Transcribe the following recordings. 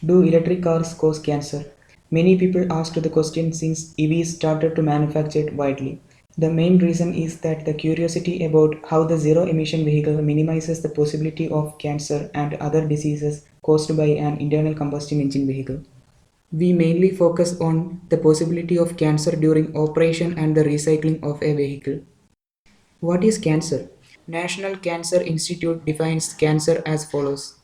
Do electric cars cause cancer? Many people asked the question since EVs started to manufactured widely. The main reason is that the curiosity about how the zero emission vehicle minimizes the possibility of cancer and other diseases caused by an internal combustion engine vehicle. We mainly focus on the possibility of cancer during operation and the recycling of a vehicle. What is cancer? National Cancer Institute defines cancer as follows.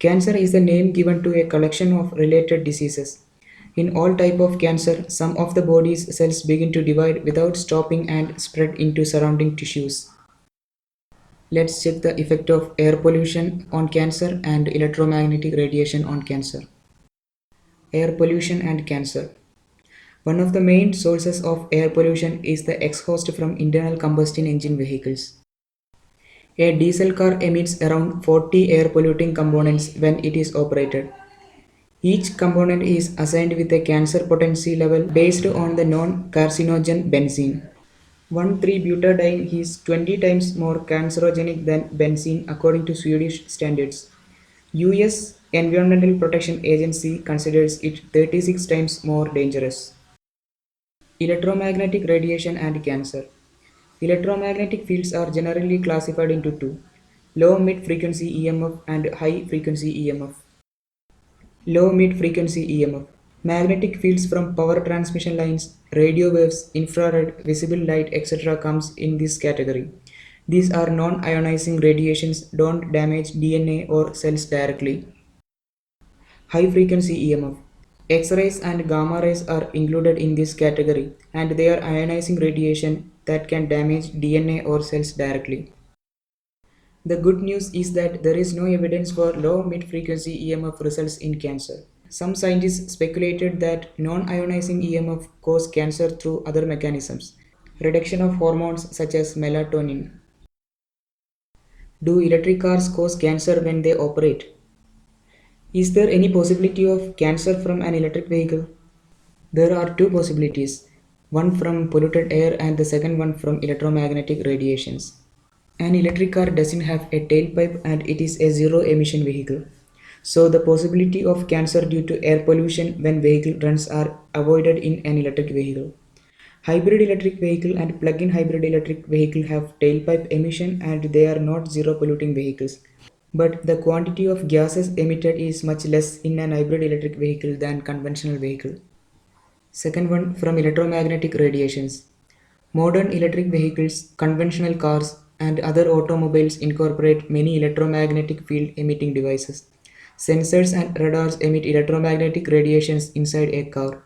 Cancer is the name given to a collection of related diseases. In all type of cancer, some of the body's cells begin to divide without stopping and spread into surrounding tissues. Let's check the effect of air pollution on cancer and electromagnetic radiation on cancer. Air pollution and cancer. One of the main sources of air pollution is the exhaust from internal combustion engine vehicles. A diesel car emits around 40 air polluting components when it is operated. Each component is assigned with a cancer potency level based on the non-carcinogen benzene. 1,3-butadiene is 20 times more cancerogenic than benzene according to Swedish standards. US Environmental Protection Agency considers it 36 times more dangerous. Electromagnetic radiation and cancer. Electromagnetic fields are generally classified into two: low mid-frequency EMF and high-frequency EMF. Low mid-frequency EMF. Magnetic fields from power transmission lines, radio waves, infrared, visible light, etc. comes in this category. These are non-ionizing radiations, don't damage DNA or cells directly. High frequency EMF. X-rays and gamma rays are included in this category, and they are ionizing radiation that can damage DNA or cells directly. The good news is that there is no evidence for low mid-frequency EMF results in cancer. Some scientists speculated that non-ionizing EMF cause cancer through other mechanisms. Reduction of hormones such as melatonin. Do electric cars cause cancer when they operate? Is there any possibility of cancer from an electric vehicle? There are two possibilities, one from polluted air and the second one from electromagnetic radiations. An electric car doesn't have a tailpipe and it is a zero emission vehicle. So the possibility of cancer due to air pollution when vehicle runs are avoided in an electric vehicle. Hybrid electric vehicle and plug-in hybrid electric vehicle have tailpipe emission and they are not zero polluting vehicles. But the quantity of gases emitted is much less in an hybrid electric vehicle than conventional vehicle. Second one from electromagnetic radiations. Modern electric vehicles, conventional cars, and other automobiles incorporate many electromagnetic field emitting devices. Sensors and radars emit electromagnetic radiations inside a car.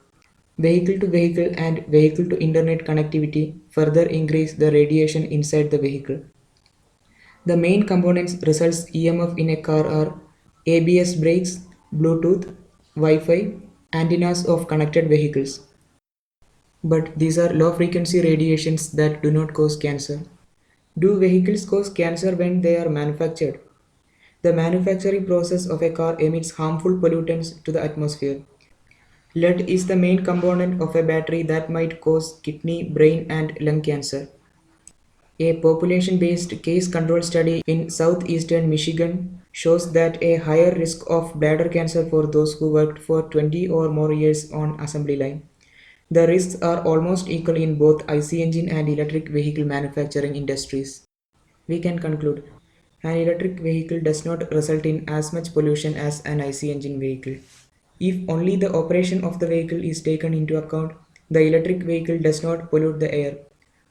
Vehicle to vehicle and vehicle to internet connectivity further increase the radiation inside the vehicle. The main components results EMF in a car are ABS brakes, Bluetooth, Wi-Fi, antennas of connected vehicles. But these are low frequency radiations that do not cause cancer. Do vehicles cause cancer when they are manufactured? The manufacturing process of a car emits harmful pollutants to the atmosphere. Lead is the main component of a battery that might cause kidney, brain, and lung cancer. A population-based case-control study in southeastern Michigan shows that a higher risk of bladder cancer for those who worked for 20 or more years on assembly line. The risks are almost equal in both IC engine and electric vehicle manufacturing industries. We can conclude, an electric vehicle does not result in as much pollution as an IC engine vehicle. If only the operation of the vehicle is taken into account, the electric vehicle does not pollute the air.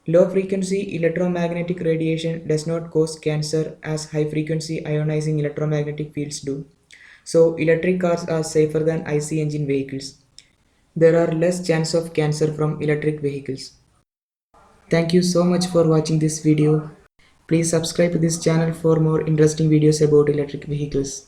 Low frequency electromagnetic radiation does not cause cancer as high frequency ionizing electromagnetic fields do. So electric cars are safer than IC engine vehicles. There are less chance of cancer from electric vehicles. Thank you so much for watching this video. Please subscribe to this channel for more interesting videos about electric vehicles.